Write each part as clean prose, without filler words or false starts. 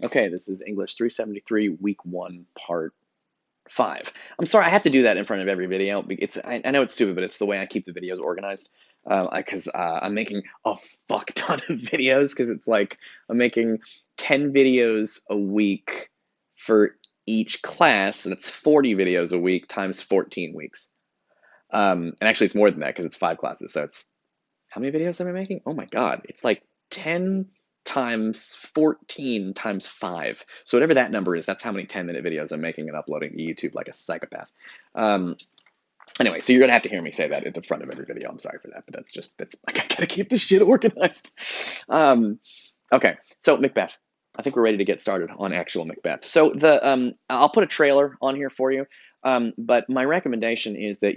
Okay, this is English 373, week 1, part 5. I'm sorry, I have to do that in front of every video. I know it's stupid, but it's the way I keep the videos organized. Because I'm making a fuck ton of videos, because it's like I'm making 10 videos a week for each class, and it's 40 videos a week times 14 weeks. And actually, it's more than that because it's 5 classes. So it's how many videos am I making? Oh my God, it's like 10 times 14 times 5. So whatever that number is, that's how many 10-minute videos I'm making and uploading to YouTube like a psychopath. Um, anyway, so you're gonna have to hear me say that at the front of every video. I'm sorry for that, but that's I gotta keep this shit organized. Um, okay, so Macbeth. I think we're ready to get started on actual Macbeth. So I'll put a trailer on here for you. But my recommendation is that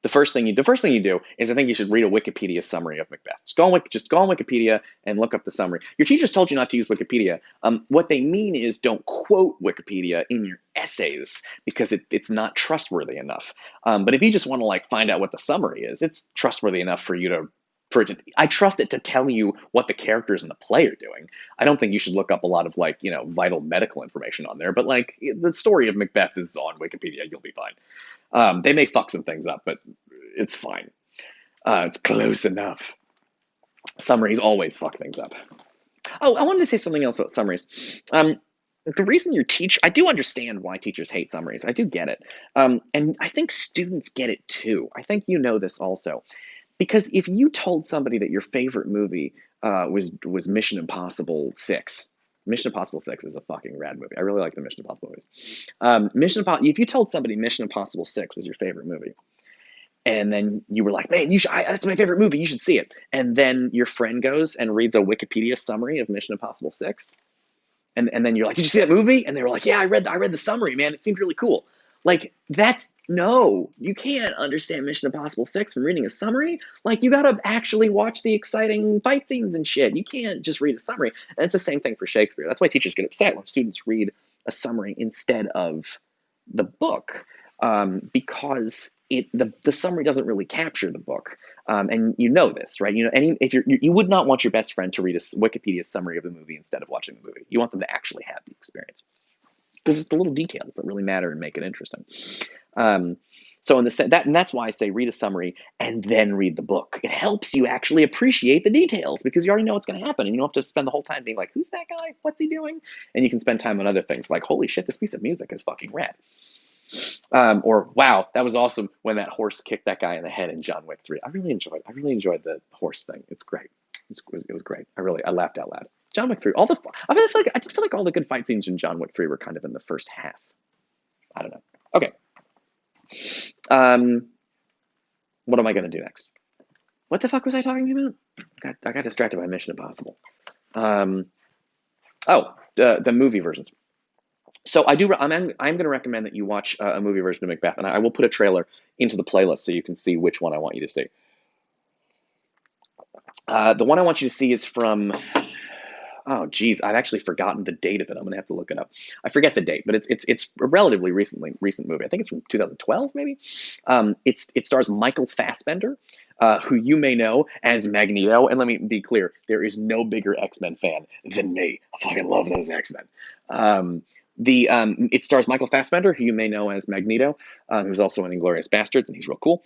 the first thing you do is I think you should read a Wikipedia summary of Macbeth. Just go on Wikipedia and look up the summary. Your teachers told you not to use Wikipedia. What they mean is don't quote Wikipedia in your essays because it's not trustworthy enough. But if you just want to like find out what the summary is, it's trustworthy enough for you to I trust it to tell you what the characters in the play are doing. I don't think you should look up a lot of like, vital medical information on there, but like the story of Macbeth is on Wikipedia, you'll be fine. They may fuck some things up, but it's fine. It's close enough. Summaries always fuck things up. Oh, I wanted to say something else about summaries. The reason I do understand why teachers hate summaries. I do get it. And I think students get it too. I think you know this also. Because if you told somebody that your favorite movie was Mission Impossible 6, Mission Impossible 6 is a fucking rad movie. I really like the Mission Impossible movies. If you told somebody Mission Impossible 6 was your favorite movie, and then you were like, man, that's my favorite movie, you should see it. And then your friend goes and reads a Wikipedia summary of Mission Impossible 6, and then you're like, did you see that movie? And they were like, yeah, I read the summary, man. It seemed really cool. Like, no, you can't understand Mission Impossible 6 from reading a summary. Like, you gotta actually watch the exciting fight scenes and shit. You can't just read a summary. And it's the same thing for Shakespeare. That's why teachers get upset when students read a summary instead of the book, because the summary doesn't really capture the book. And you know this, right? If you would not want your best friend to read a Wikipedia summary of the movie instead of watching the movie. You want them to actually have the experience because it's the little details that really matter and make it interesting. Um, so that's why I say read a summary and then read the book. It helps you actually appreciate the details because you already know what's going to happen, and you don't have to spend the whole time being like, "Who's that guy? What's he doing?" And you can spend time on other things like, "Holy shit, this piece of music is fucking rad." Or wow, that was awesome when that horse kicked that guy in the head in John Wick 3. I really enjoyed the horse thing. It's great. It was great. I laughed out loud. John Wick 3, I did feel like all the good fight scenes in John Wick 3 were kind of in the first half. I don't know. Okay. Um, what am I gonna do next? What the fuck was I talking about? I got distracted by Mission Impossible. Um, the movie versions. So I'm going to recommend that you watch a movie version of Macbeth, and I will put a trailer into the playlist so you can see which one I want you to see. The one I want you to see is from, oh geez, I've actually forgotten the date of it. I'm going to have to look it up. I forget the date, but it's a relatively recent movie. I think it's from 2012 maybe. It stars Michael Fassbender, who you may know as Magneto. And let me be clear, there is no bigger X-Men fan than me. I fucking love those X-Men. It stars Michael Fassbender, who you may know as Magneto, who's also in Inglourious Bastards, and he's real cool.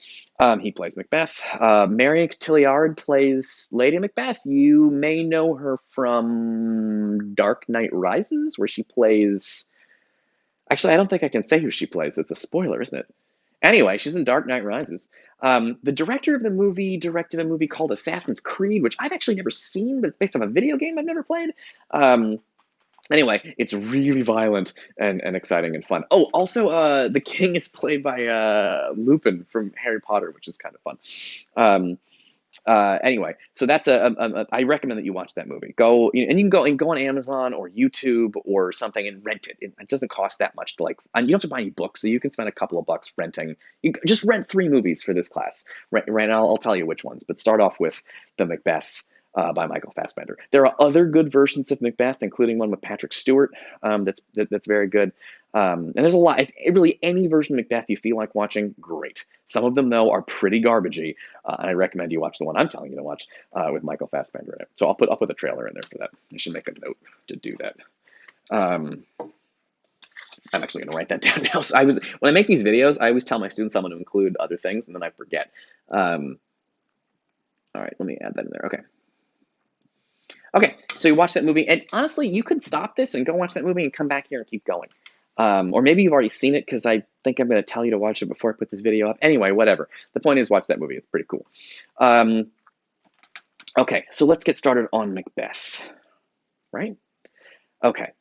He plays Macbeth. Marion Cotillard plays Lady Macbeth. You may know her from Dark Knight Rises, where she plays. Actually, I don't think I can say who she plays. It's a spoiler, isn't it? Anyway, she's in Dark Knight Rises. The director of the movie directed a movie called Assassin's Creed, which I've actually never seen, but it's based on a video game I've never played. Anyway, it's really violent and exciting and fun. Oh, also, the king is played by Lupin from Harry Potter, which is kind of fun. Anyway, so that's I recommend that you watch that movie. And you can go on Amazon or YouTube or something and rent it. It doesn't cost that much to like. And you don't have to buy any books, so you can spend a couple of bucks renting. You just rent 3 movies for this class. Right now, I'll tell you which ones, but start off with the Macbeth. By Michael Fassbender. There are other good versions of Macbeth, including one with Patrick Stewart. That's very good. And there's a lot. Really, any version of Macbeth you feel like watching, great. Some of them, though, are pretty garbagey, and I recommend you watch the one I'm telling you to watch with Michael Fassbender in it. So I'll put a trailer in there for that. I should make a note to do that. Um, I'm actually going to write that down now. So when I make these videos, I always tell my students I'm going to include other things, and then I forget. All right, let me add that in there. Okay. Okay, so you watch that movie, and honestly, you could stop this and go watch that movie and come back here and keep going. Or maybe you've already seen it because I think I'm going to tell you to watch it before I put this video up. Anyway, whatever. The point is, watch that movie. It's pretty cool. Okay, so let's get started on Macbeth, right? Okay,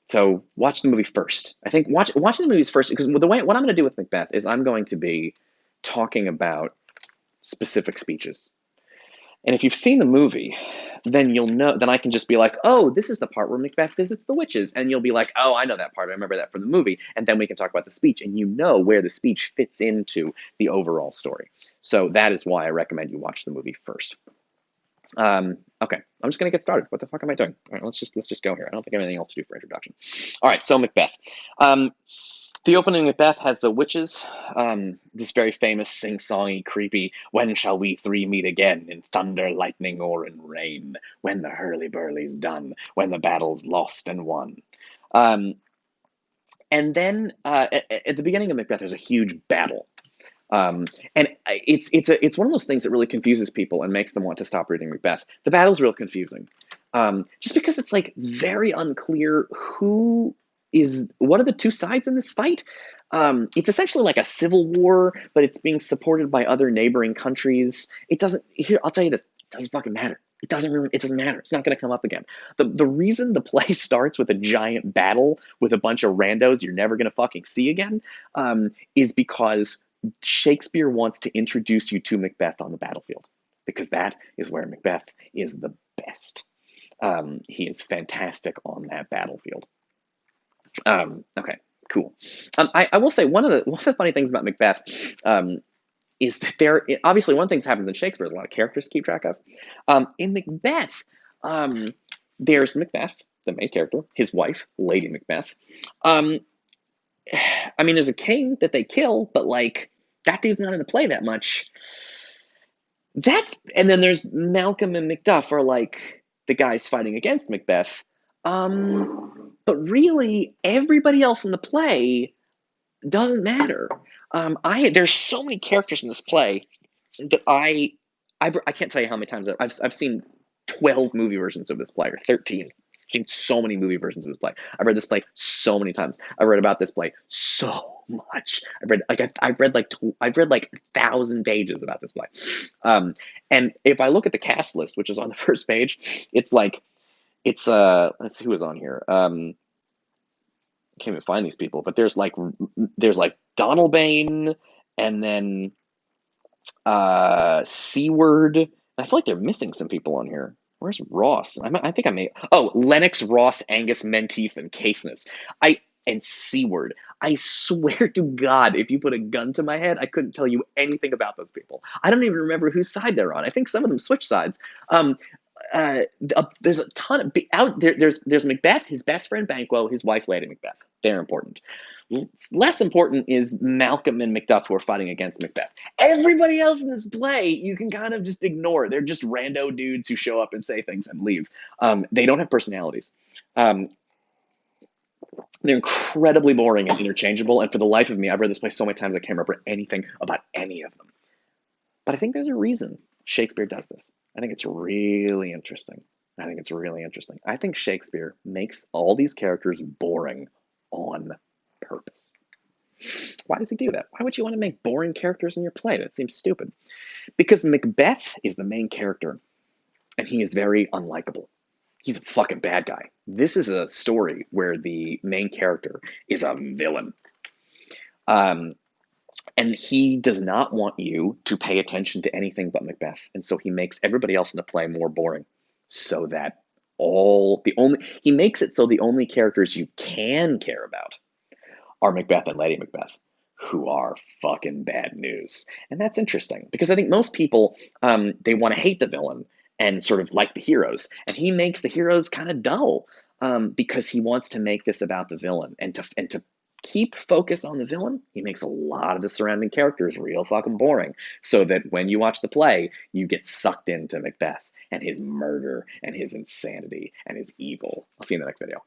so watch the movie first. I think watching the movies first, because what I'm going to do with Macbeth is I'm going to be talking about specific speeches. And if you've seen the movie, then you'll know, then I can just be like, oh, this is the part where Macbeth visits the witches. And you'll be like, oh, I know that part. I remember that from the movie. And then we can talk about the speech. And you know where the speech fits into the overall story. So that is why I recommend you watch the movie first. Okay, I'm just going to get started. What the fuck am I doing? All right, let's just go here. I don't think I have anything else to do for introduction. All right, so Macbeth. The opening of Macbeth has the witches, this very famous sing-songy, creepy, when shall we three meet again, in thunder, lightning, or in rain, when the hurly-burly's done, when the battle's lost and won. And then at the beginning of Macbeth, there's a huge battle. And it's one of those things that really confuses people and makes them want to stop reading Macbeth. The battle's real confusing, just because it's like very unclear what are the two sides in this fight. It's essentially like a civil war, but it's being supported by other neighboring countries. It doesn't. Here, I'll tell you this: it doesn't fucking matter. It doesn't matter. It's not going to come up again. The reason the play starts with a giant battle with a bunch of randos you're never going to fucking see again, is because Shakespeare wants to introduce you to Macbeth on the battlefield, because that is where Macbeth is the best. He is fantastic on that battlefield. Okay, cool. I will say one of the funny things about Macbeth is that obviously one of the things that happens in Shakespeare is a lot of characters to keep track of. In Macbeth, there's Macbeth, the main character, his wife, Lady Macbeth. I mean, there's a king that they kill, but like that dude's not in the play that much. And then there's Malcolm and Macduff are like the guys fighting against Macbeth. But really, everybody else in the play doesn't matter. There's so many characters in this play that I can't tell you how many times I've seen 12 movie versions of this play, or 13. I've seen so many movie versions of this play. I've read this play so many times. I've read about this play so much. I've read like 1,000 pages about this play. And if I look at the cast list, which is on the first page, let's see who is on here. I can't even find these people, but there's like Donalbain, and then Seward. I feel like they're missing some people on here. Where's Ross? I think I may. Oh, Lennox, Ross, Angus, Menteith, and Caithness. And Seward. I swear to God, if you put a gun to my head, I couldn't tell you anything about those people. I don't even remember whose side they're on. I think some of them switch sides. There's a ton of out there. There's Macbeth, his best friend Banquo, his wife Lady Macbeth. They're important. Less important is Malcolm and Macduff, who are fighting against Macbeth. Everybody else in this play you can kind of just ignore. They're just rando dudes who show up and say things and leave. They don't have personalities. They're incredibly boring and interchangeable. And for the life of me, I've read this play so many times I can't remember anything about any of them. But I think there's a reason Shakespeare does this. I think it's really interesting. I think Shakespeare makes all these characters boring on purpose. Why does he do that? Why would you want to make boring characters in your play? That seems stupid. Because Macbeth is the main character, and he is very unlikable. He's a fucking bad guy. This is a story where the main character is a villain. And he does not want you to pay attention to anything but Macbeth. And so he makes everybody else in the play more boring, so that he makes it so the only characters you can care about are Macbeth and Lady Macbeth, who are fucking bad news. And that's interesting, because I think most people, they want to hate the villain and sort of like the heroes. And he makes the heroes kind of dull, because he wants to make this about the villain and to keep focus on the villain, he makes a lot of the surrounding characters real fucking boring. So that when you watch the play, you get sucked into Macbeth and his murder and his insanity and his evil. I'll see you in the next video.